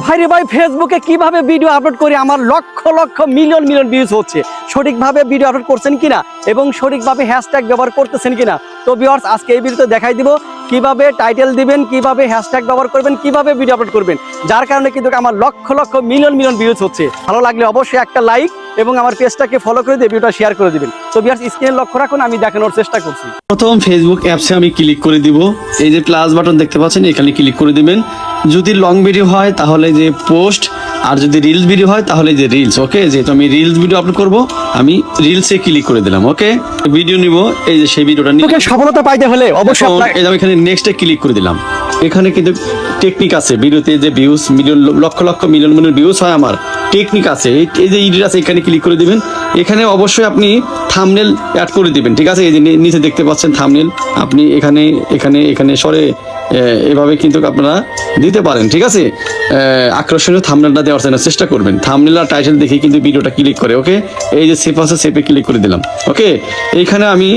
ভাই রে ভাই, ফেসবুকে কিভাবে ভিডিও আপলোড করি আমার lakh lakh million million views হচ্ছে। সঠিকভাবে ভিডিও আপলোড করছেন কিনা এবং সঠিকভাবে হ্যাশট্যাগ ব্যবহার করতেছেন কিনা। তো ভিউয়ার্স, আজকে এই ভিডিওতে দেখাই দিব কিভাবে টাইটেল দিবেন, কিভাবে হ্যাশট্যাগ ব্যবহার করবেন, কিভাবে ভিডিও আপলোড করবেন, যার কারণে কিন্তু আমার lakh lakh million million views হচ্ছে। ভালো লাগলে অবশ্যই একটা লাইক এবং আমার পেজটাকে ফলো করে দিয়ে ভিডিওটা শেয়ার করে দিবেন। তো ভিউয়ার্স, স্ক্রিনে লক্ষ্য রাখুন, আমি দেখানোর চেষ্টা করছি। প্রথম ফেসবুক অ্যাপসে আমি ক্লিক করে দিব। এই যে প্লাস বাটন দেখতে পাচ্ছেন, এখানে ক্লিক করে দিবেন। যদি লং ভিডিও হয় তাহলে যে পোস্ট, আর যদি রিলস ভিডিও হয় তাহলে যে রিলস। ওকে, যেহেতু আমি রিলস ভিডিও আপলোড করব, আমি রিলসে ক্লিক করে দিলাম। ওকে, ভিডিও নিব, এই যে সেই ভিডিওটা নিব। সফলতা পাইতে হলে অবশ্যই এই যে এখানে নেক্সটে ক্লিক করে দিলাম। এখানে কিন্তু টেকনিক আছে, ভিডিওতে যে views million lakh lakh million million views হয় আমার টেকনিক আছে। এই যে এডিট আছে, এখানে ক্লিক করে দিবেন। এখানে অবশ্যই আপনি থাম্বনেল অ্যাড করে দিবেন। ঠিক আছে, এই যে নিচে দেখতে পাচ্ছেন থাম্বনেল, আপনি এখানে এখানে এখানে সরে এভাবে কিন্তু আপনারা দিতে পারেন। ঠিক আছে, আকর্ষণীয় থাম্বনেলটা দেওয়ার জন্য চেষ্টা করবেন। থাম্বনেল আর টাইটেল দেখে কিন্তু ভিডিওটা ক্লিক করে। ওকে, এই যে সেভ আছে, সেভে ক্লিক করে দিলাম। ওকে, এইখানে আমি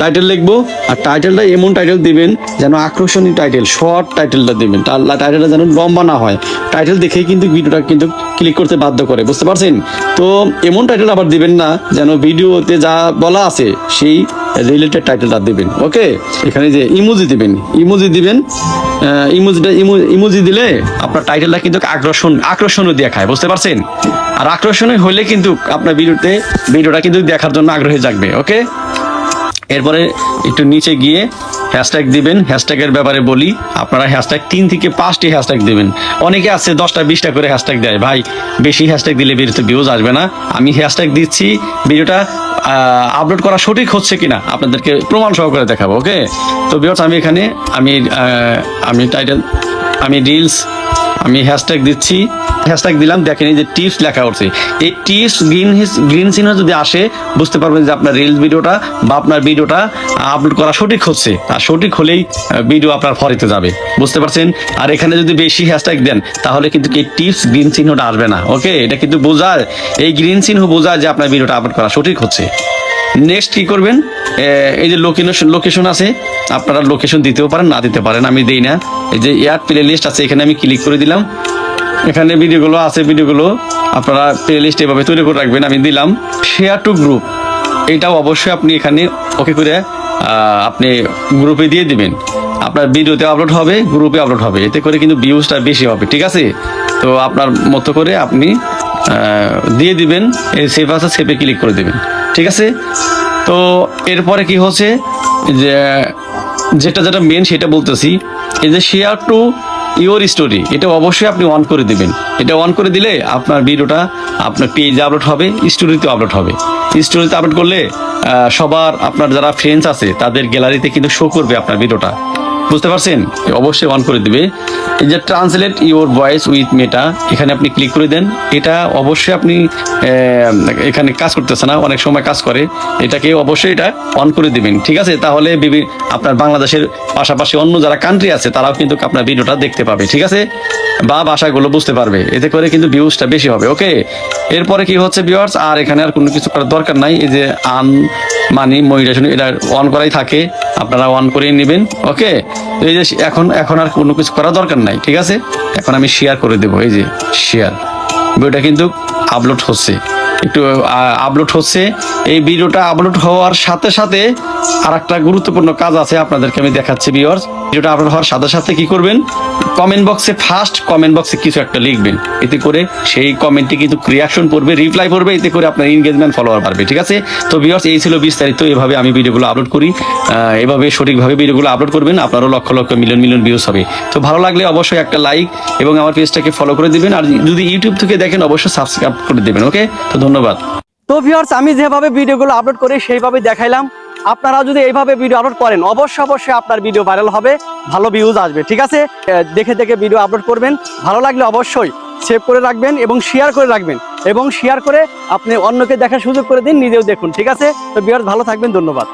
টাইটেল লিখবো, আর টাইটেলটা এমন টাইটেল দিবেন যেন আকর্ষণীয় টাইটেল, শর্ট টাইটেলটা দিবেন, টাইটেলটা যেন লম্বা না হয়। টাইটেল দেখেই কিন্তু ভিডিওটা কিন্তু ক্লিক করতে বাধ্য করে, বুঝতে পারছেন? তো এমন টাইটেল আবার দিবেন না যেন ভিডিওতে যা বলা আছে সেই রিলেটেড টাইটেলটা দিবেন। ওকে, এখানে যে ইমোজি দিবেন, ইমোজি দিবেন। ইমোজি দিলে আপনার টাইটেলটা কিন্তু আকর্ষণীয় দেখায়, বুঝতে পারছেন? আর আকর্ষণীয় হলে কিন্তু আপনার ভিডিওটা কিন্তু দেখার জন্য আগ্রহী জাগবে। ওকে, এরপরে একটু নিচে গিয়ে হ্যাশট্যাগ দিবেন। হ্যাশট্যাগের ব্যাপারে বলি, আপনারা হ্যাশট্যাগ 3 থেকে 5টি হ্যাশট্যাগ দিবেন। অনেকে আছে 10টা 20টা করে হ্যাশট্যাগ দেয়। ভাই, বেশি হ্যাশট্যাগ দিলে ভিডিওতে ভিউজ আসবে না। আমি হ্যাশট্যাগ দিচ্ছি, ভিডিওটা আপলোড করা সঠিক হচ্ছে কিনা আপনাদেরকে প্রমাণ সহকারে দেখাবো। ওকে, তো ভিউয়ার্স, আমি এখানে আমি টাইটেল, আমি রিলস, আমি হ্যাশট্যাগ দিচ্ছি। হ্যাশট্যাগ দিলাম, দেখেন এই যে টিপস লেখা উঠছে। এই টিপস গ্রিন চিহ্ন যদি আসে, বুঝতে পারবেন যে আপনার রিলস ভিডিওটা বা আপনার ভিডিওটা আপলোড করা সঠিক হচ্ছে। আর সঠিক হলেই ভিডিও আপনার ফরিতে যাবে, বুঝতে পারছেন? আর এখানে যদি বেশি হ্যাশট্যাগ দেন তাহলে কিন্তু এই টিপস গ্রিন চিহ্নটা আসবে না। ওকে, এটা কিন্তু বোঝায়, এই গ্রিন চিহ্ন বোঝায় যে আপনার ভিডিওটা আপলোড করা সঠিক হচ্ছে। নেক্সট কি করবেন, এই যে লোকেশন আছে, আপনারা লোকেশন দিতেও পারেন, না দিতে পারেন, আমি দেই না। এই যে এয়ার প্লে লিস্ট আছে, এখানে আমি ক্লিক করে দিলাম। এখানে ভিডিওগুলো আছে, ভিডিওগুলো আপনারা প্লে লিস্ট এভাবে তৈরি করে রাখবেন। আমি দিলাম শেয়ার টু গ্রুপ, এটাও অবশ্যই আপনি এখানে ওকে করে আপনি গ্রুপে দিয়ে দিবেন। আপনার ভিডিওতে আপলোড হবে, গ্রুপে আপলোড হবে, এতে করে কিন্তু ভিউজটা বেশি হবে। ঠিক আছে, তো আপনার মতো করে আপনি দিয়ে দিবেন। এই সেভ আছে, সেভে ক্লিক করে দেবেন। ঠিক আছে, তো এরপরে কি হচ্ছে যে যেটা মেন সেটা বলতেছি, এই যে শেয়ার টু ইওর স্টোরি, এটা অবশ্যই আপনি অন করে দিবেন। এটা অন করে দিলে আপনার ভিডিওটা আপনার পেজে আপলোড হবে, স্টোরিতে আপলোড হবে। স্টোরিতে আপলোড করলে সবার, আপনার যারা ফ্রেন্ডস আছে তাদের গ্যালারিতে কিন্তু শো করবে আপনার ভিডিওটা, বুঝতে পারছেন? অবশ্যই অন করে দিবে। এই যে ট্রান্সলেট ইওর ভয়েস উইথ মেটা, এখানে আপনি ক্লিক করে দেন। এটা অবশ্যই আপনি এখানে কাজ করতেছে না, অনেক সময় কাজ করে, এটাকে অবশ্যই এটা অন করে দিবেন। ঠিক আছে, তাহলে আপনার বাংলাদেশের পাশাপাশি অন্য যারা কান্ট্রি আছে তারাও কিন্তু আপনার ভিডিওটা দেখতে পাবে। ঠিক আছে, বা ভাষাগুলো বুঝতে পারবে, এতে করে কিন্তু ভিউজটা বেশি হবে। ওকে, এরপরে কি হচ্ছে ভিউয়ার্স, আর এখানে আর কোনো কিছু করার দরকার নাই। এই যে মনিটাইজেশন, এটা অন করাই থাকে, আপনারা অন করে নেবেন। ওকে, এই যে এখন আর কোনো কিছু করার দরকার নাই। ঠিক আছে, এখন আমি শেয়ার করে দেবো। এই যে শেয়ার, ভিডিওটা কিন্তু আপলোড হচ্ছে, একটু আপলোড হচ্ছে। এই ভিডিওটা আপলোড হওয়ার সাথে সাথে আর একটা গুরুত্বপূর্ণ কাজ আছে, আপনাদেরকে আমি দেখাচ্ছি ভিউয়ার্স। ভিডিওটা আপলোড হওয়ার সাথে সাথে কি করবেন, ফার্স্ট কমেন্ট বক্সে কিছু একটা লিখবেন। এতে করে সেই কমেন্টে কিন্তু রিয়াকশন পড়বে, রিপ্লাই পড়বে, এতে করে আপনার এনগেজমেন্ট ফলোয়ার বাড়বে। ঠিক আছে, তো ভিউয়ার্স, এই ছিল বিস্তারিত। এভাবে আমি ভিডিওগুলো আপলোড করি, এভাবে সঠিকভাবে ভিডিওগুলো আপলোড করবেন, আপনারও lakh lakh million million views হবে। তো ভালো লাগলে অবশ্যই একটা লাইক এবং আমার পেজটাকে ফলো করে দিবেন। আর যদি ইউটিউব থেকে দেখেন অবশ্যই সাবস্ক্রাইব করে দিবেন। ওকে, তো ধন্যবাদ। তো ভিউয়ার্স, আমি যেভাবে ভিডিওগুলো আপলোড করি সেইভাবে দেখাইলাম। আপনারা যদি এইভাবে ভিডিও আপলোড করেন অবশ্যই আপনার ভিডিও ভাইরাল হবে, ভালো ভিউজ আসবে। ঠিক আছে, দেখে ভিডিও আপলোড করবেন। ভালো লাগলে অবশ্যই সেভ করে রাখবেন এবং শেয়ার করে রাখবেন, এবং শেয়ার করে আপনি অন্যকে দেখার সুযোগ করে দিন, নিজেও দেখুন। ঠিক আছে, তো ভিউয়ার্স, ভালো থাকবেন, ধন্যবাদ।